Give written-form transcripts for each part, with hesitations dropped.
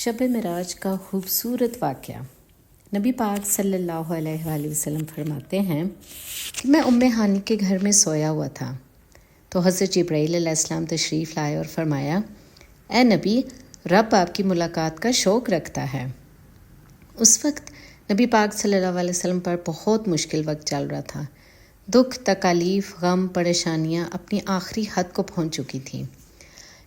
شب معراج کا خوبصورت واقعہ۔ نبی پاک صلی اللہ علیہ وآلہ وسلم فرماتے ہیں کہ میں ام ہانی کے گھر میں سویا ہوا تھا تو حضرت جبرائیل علیہ السلام تشریف لائے اور فرمایا، اے نبی، رب آپ کی ملاقات کا شوق رکھتا ہے۔ اس وقت نبی پاک صلی اللہ علیہ وسلم پر بہت مشکل وقت چل رہا تھا۔ دکھ، تکالیف، غم، پریشانیاں اپنی آخری حد کو پہنچ چکی تھیں۔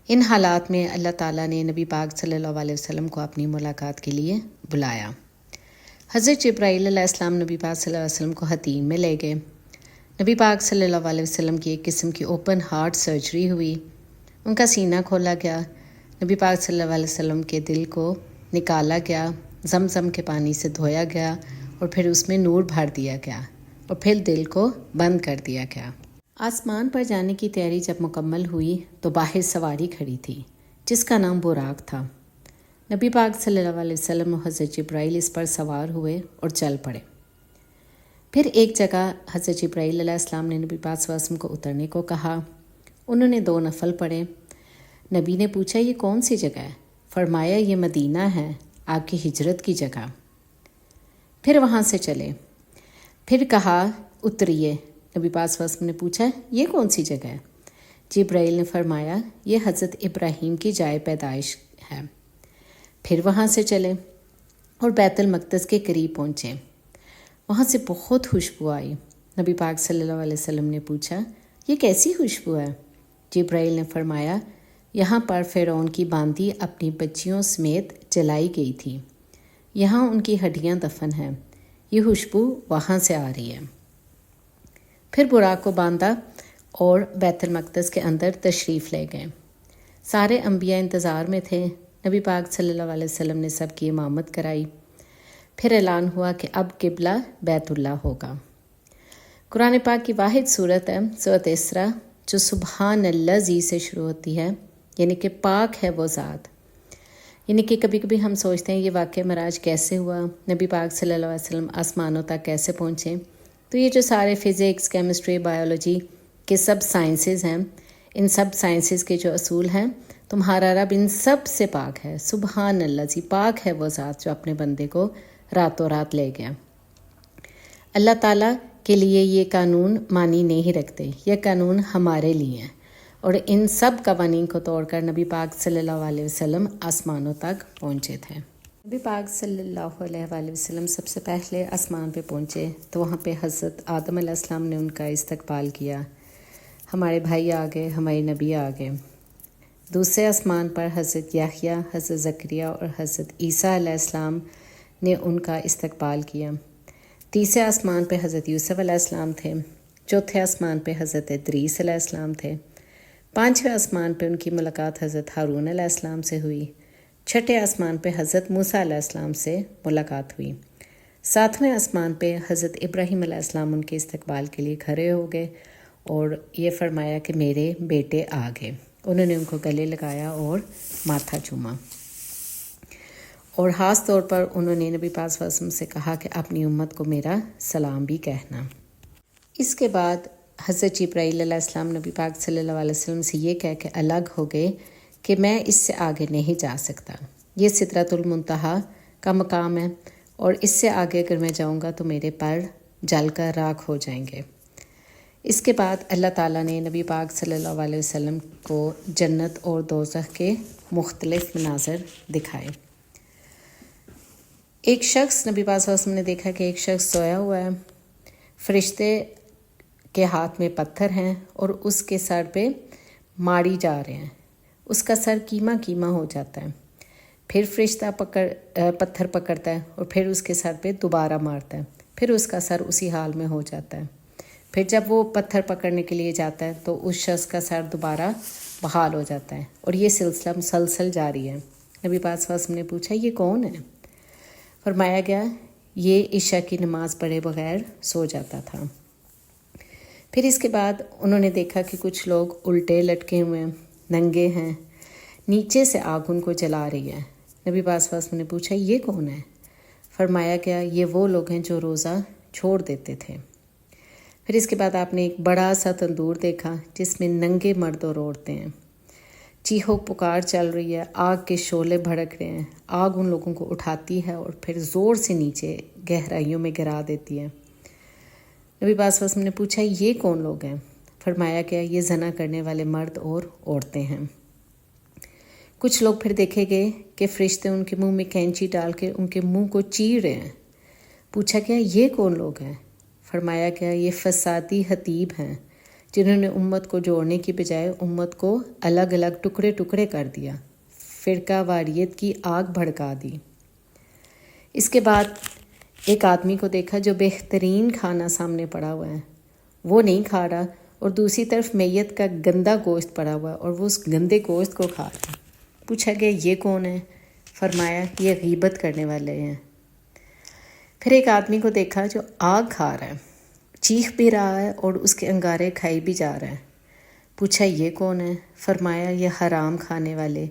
ان حالات میں اللہ تعالیٰ نے نبی پاک صلی اللہ علیہ وسلم کو اپنی ملاقات کے لیے بلایا۔ حضرت جبرائیل علیہ السلام نبی پاک صلی اللہ علیہ وسلم کو حتیم میں لے گئے۔ نبی پاک صلی اللہ علیہ وسلم کی ایک قسم کی اوپن ہارٹ سرجری ہوئی، ان کا سینہ کھولا گیا، نبی پاک صلی اللہ علیہ وسلم کے دل کو نکالا گیا، زمزم کے پانی سے دھویا گیا اور پھر اس میں نور بھر دیا گیا اور پھر دل کو بند کر دیا گیا۔ آسمان پر جانے کی تیاری جب مکمل ہوئی تو باہر سواری کھڑی تھی جس کا نام براق تھا۔ نبی پاک صلی اللہ علیہ وسلم و حضرت جبرائیل اس پر سوار ہوئے اور چل پڑے۔ پھر ایک جگہ حضرت جبرائیل علیہ السلام نے نبی پاک صلی اللہ علیہ وسلم کو اترنے کو کہا۔ انہوں نے 2 نفل پڑھے۔ نبی نے پوچھا، یہ کون سی جگہ ہے؟ فرمایا، یہ مدینہ ہے، آپ کی ہجرت کی جگہ۔ پھر وہاں سے چلے۔ پھر کہا، اتریے۔ نبی پاک صلی اللہ علیہ وسلم نے پوچھا، یہ کون سی جگہ ہے؟ جبرائیل نے فرمایا، یہ حضرت ابراہیم کی جائے پیدائش ہے۔ پھر وہاں سے چلے اور بیت المقدس کے قریب پہنچے۔ وہاں سے بہت خوشبو آئی۔ نبی پاک صلی اللہ علیہ وسلم نے پوچھا، یہ کیسی خوشبو ہے؟ جبرائیل نے فرمایا، یہاں پر فرعون کی باندی اپنی بچیوں سمیت جلائی گئی تھی، یہاں ان کی ہڈیاں دفن ہیں، یہ خوشبو وہاں سے آ رہی ہے۔ پھر براق کو باندھا اور بیت المقدس کے اندر تشریف لے گئے۔ سارے انبیاء انتظار میں تھے۔ نبی پاک صلی اللہ علیہ وسلم نے سب کی امامت کرائی۔ پھر اعلان ہوا کہ اب قبلہ بیت اللہ ہوگا۔ قرآن پاک کی واحد صورت ہے سورۃ اسراء، جو سبحان الذی سے شروع ہوتی ہے، یعنی کہ پاک ہے وہ ذات۔ یعنی کہ کبھی کبھی ہم سوچتے ہیں یہ واقعہ معراج کیسے ہوا، نبی پاک صلی اللہ علیہ وسلم آسمانوں تک کیسے پہنچے؟ تو یہ جو سارے فزکس، کیمسٹری، بایولوجی کے سب سائنسز ہیں، ان سب سائنسز کے جو اصول ہیں، تمہارا رب ان سب سے پاک ہے۔ سبحان الذی، پاک ہے وہ ذات جو اپنے بندے کو راتوں رات لے گیا۔ اللہ تعالیٰ کے لیے یہ قانون معنی نہیں رکھتے، یہ قانون ہمارے لیے ہیں، اور ان سب قوانین کو توڑ کر نبی پاک صلی اللہ علیہ وسلم آسمانوں تک پہنچے تھے۔ نبی پاک صلی اللہ علیہ وآلہ وسلم سب سے پہلے آسمان پہ پہنچے تو وہاں پہ حضرت آدم علیہ السلام نے ان کا استقبال کیا۔ ہمارے بھائی آ گئے، ہمارے نبی آ گئے۔ دوسرے آسمان پر حضرت یحییٰ، حضرت زکریا اور حضرت عیسیٰ علیہ السلام نے ان کا استقبال کیا۔ تیسرے آسمان پہ حضرت یوسف علیہ السلام تھے۔ چوتھے آسمان پہ حضرت ادریس علیہ السلام تھے۔ 5ویں آسمان پہ ان کی ملاقات حضرت ہارون علیہ السلام سے ہوئی۔ 6ٹھے آسمان پہ حضرت موسیٰ علیہ السلام سے ملاقات ہوئی۔ 7ویں آسمان پہ حضرت ابراہیم علیہ السلام ان کے استقبال کے لیے کھڑے ہو گئے اور یہ فرمایا کہ میرے بیٹے آ گئے۔ انہوں نے ان کو گلے لگایا اور ماتھا چوما، اور خاص طور پر انہوں نے نبی پاک صلی اللہ علیہ وسلم سے کہا کہ اپنی امت کو میرا سلام بھی کہنا۔ اس کے بعد حضرت جبرائیل علیہ السلام نبی پاک صلی اللہ علیہ وسلم سے یہ کہہ کے الگ ہو گئے کہ میں اس سے آگے نہیں جا سکتا، یہ سدرۃ المنتہا کا مقام ہے، اور اس سے آگے اگر میں جاؤں گا تو میرے پر جل کر راکھ ہو جائیں گے۔ اس کے بعد اللہ تعالیٰ نے نبی پاک صلی اللہ علیہ وسلم کو جنت اور دوزخ کے مختلف مناظر دکھائے۔ ایک شخص، نبی پاک صلی اللہ علیہ وسلم نے دیکھا کہ ایک شخص سویا ہوا ہے، فرشتے کے ہاتھ میں پتھر ہیں اور اس کے سر پہ ماری جا رہے ہیں، اس کا سر کیما کیما ہو جاتا ہے۔ پھر فرشتہ پتھر پکڑتا ہے اور پھر اس کے سر پہ دوبارہ مارتا ہے، پھر اس کا سر اسی حال میں ہو جاتا ہے۔ پھر جب وہ پتھر پکڑنے کے لیے جاتا ہے تو اس شخص کا سر دوبارہ بحال ہو جاتا ہے، اور یہ سلسلہ مسلسل جاری ہے۔ نبی پاک صلی اللہ علیہ وسلم نے پوچھا، یہ کون ہے؟ فرمایا گیا، یہ عشاء کی نماز پڑھے بغیر سو جاتا تھا۔ پھر اس کے بعد انہوں نے دیکھا کہ کچھ لوگ الٹے لٹکے ہوئے ہیں، ننگے ہیں، نیچے سے آگ ان کو جلا رہی ہے۔ نبی پاک صلی اللہ علیہ وسلم نے پوچھا، یہ کون ہے؟ فرمایا گیا، یہ وہ لوگ ہیں جو روزہ چھوڑ دیتے تھے۔ پھر اس کے بعد آپ نے ایک بڑا سا تندور دیکھا جس میں ننگے مرد اور عورتیں ہیں۔ چیخو پکار چل رہی ہے، آگ کے شعلے بھڑک رہے ہیں، آگ ان لوگوں کو اٹھاتی ہے اور پھر زور سے نیچے گہرائیوں میں گرا دیتی ہے۔ نبی پاک صلی اللہ علیہ وسلم نے پوچھا یہ کون لوگ ہیں؟ فرمایا کہ یہ زنا کرنے والے مرد اور عورتیں ہیں۔ کچھ لوگ پھر دیکھے گئے کہ فرشتے ان کے منہ میں کینچی ڈال کے ان کے منہ کو چیر رہے ہیں۔ پوچھا گیا یہ کون لوگ ہیں؟ فرمایا گیا یہ فسادی خطیب ہیں جنہوں نے امت کو جوڑنے کی بجائے امت کو الگ الگ ٹکڑے ٹکڑے کر دیا، فرقہ واریت کی آگ بھڑکا دی۔ اس کے بعد ایک آدمی کو دیکھا جو بہترین کھانا سامنے پڑا ہوا ہے، وہ نہیں کھا رہا، اور دوسری طرف میت کا گندا گوشت پڑا ہوا ہے اور وہ اس گندے گوشت کو کھا رہا ہے۔ پوچھا گیا یہ کون ہے؟ فرمایا یہ غیبت کرنے والے ہیں۔ پھر ایک آدمی کو دیکھا جو آگ کھا رہا ہے، چیخ بھی رہا ہے اور اس کے انگارے کھائی بھی جا رہا ہے۔ پوچھا یہ کون ہے؟ فرمایا یہ حرام کھانے والے،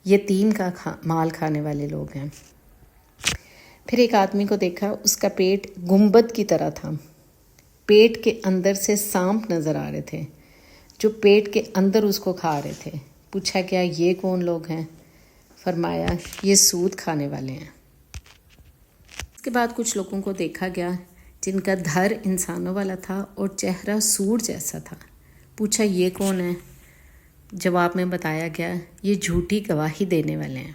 یتیم کا مال کھانے والے لوگ ہیں۔ پھر ایک آدمی کو دیکھا، اس کا پیٹ گنبد کی طرح تھا، پیٹ کے اندر سے سانپ نظر آ رہے تھے جو پیٹ کے اندر اس کو کھا رہے تھے۔ پوچھا گیا یہ کون لوگ ہیں؟ فرمایا یہ سود کھانے والے ہیں۔ اس کے بعد کچھ لوگوں کو دیکھا گیا جن کا دھر انسانوں والا تھا اور چہرہ سور جیسا تھا۔ پوچھا یہ کون ہے؟ جواب میں بتایا گیا یہ جھوٹی گواہی دینے والے ہیں۔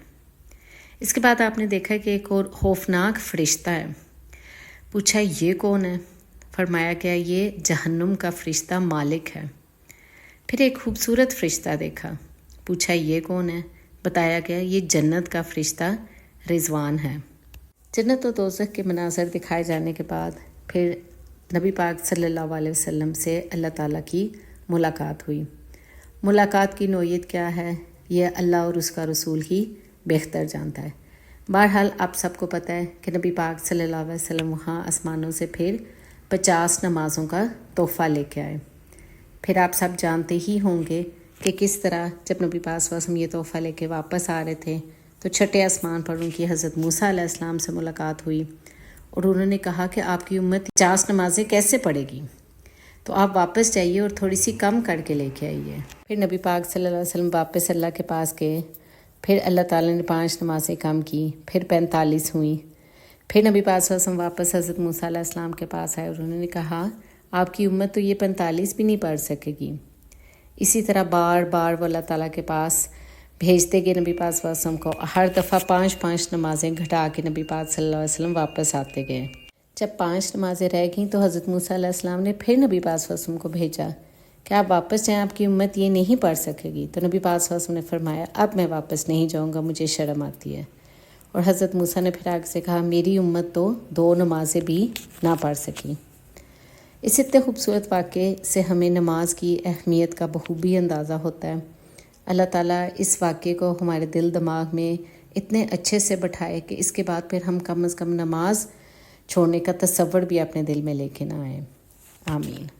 اس کے بعد آپ نے دیکھا کہ ایک اور خوفناک فرشتہ ہے۔ پوچھا یہ کون ہے؟ فرمایا گیا یہ جہنم کا فرشتہ مالک ہے۔ پھر ایک خوبصورت فرشتہ دیکھا۔ پوچھا یہ کون ہے؟ بتایا گیا یہ جنت کا فرشتہ رضوان ہے۔ جنت و دوزخ کے مناظر دکھائے جانے کے بعد پھر نبی پاک صلی اللہ علیہ وسلم سے اللہ تعالیٰ کی ملاقات ہوئی۔ ملاقات کی نوعیت کیا ہے یہ اللہ اور اس کا رسول ہی بہتر جانتا ہے۔ بہرحال آپ سب کو پتہ ہے کہ نبی پاک صلی اللہ علیہ وسلم وہاں آسمانوں سے پھر 50 نمازوں کا تحفہ لے کے آئے۔ پھر آپ سب جانتے ہی ہوں گے کہ کس طرح جب نبی پاک صلی اللہ علیہ وسلم یہ تحفہ لے کے واپس آ رہے تھے تو چھٹے آسمان پر ان کی حضرت موسیٰ علیہ السلام سے ملاقات ہوئی اور انہوں نے کہا کہ آپ کی امت 50 نمازیں کیسے پڑھے گی، تو آپ واپس جائیے اور تھوڑی سی کم کر کے لے کے آئیے۔ پھر نبی پاک صلی اللہ علیہ وسلم واپس اللہ کے پاس گئے، پھر اللہ تعالیٰ نے 5 نمازیں کم کی، پھر 45 ہوئیں۔ پھر نبی پاک صلی اللہ علیہ وسلم واپس حضرت موسیٰ علیہ السلام کے پاس آئے اور انہوں نے کہا آپ کی امت تو یہ 45 بھی نہیں پڑھ سکے گی۔ اسی طرح بار بار وہ اللہ تعالیٰ کے پاس بھیجتے گئے نبی پاک صلی اللہ علیہ وسلم کو، ہر دفعہ 5 نمازیں گھٹا کے نبی پاک صلی اللہ علیہ وسلم واپس آتے گئے۔ جب 5 نمازیں رہ گئیں تو حضرت موسیٰ علیہ السلام نے پھر نبی پاک صلی اللہ علیہ وسلم کو بھیجا کہ آپ واپس جائیں، آپ کی امت یہ نہیں پڑھ سکے گی۔ تو نبی پاک صلی اللہ علیہ وسلم نے فرمایا اب میں واپس نہیں جاؤں گا، مجھے شرم آتی ہے۔ اور حضرت موسیٰ نے پھر آگے سے کہا میری امت تو 2 نمازیں بھی نہ پڑھ سکی۔ اس اتنے خوبصورت واقعے سے ہمیں نماز کی اہمیت کا بخوبی اندازہ ہوتا ہے۔ اللہ تعالیٰ اس واقعے کو ہمارے دل دماغ میں اتنے اچھے سے بٹھائے کہ اس کے بعد پھر ہم کم از کم نماز چھوڑنے کا تصور بھی اپنے دل میں لے کے نہ آئیں۔ آمین۔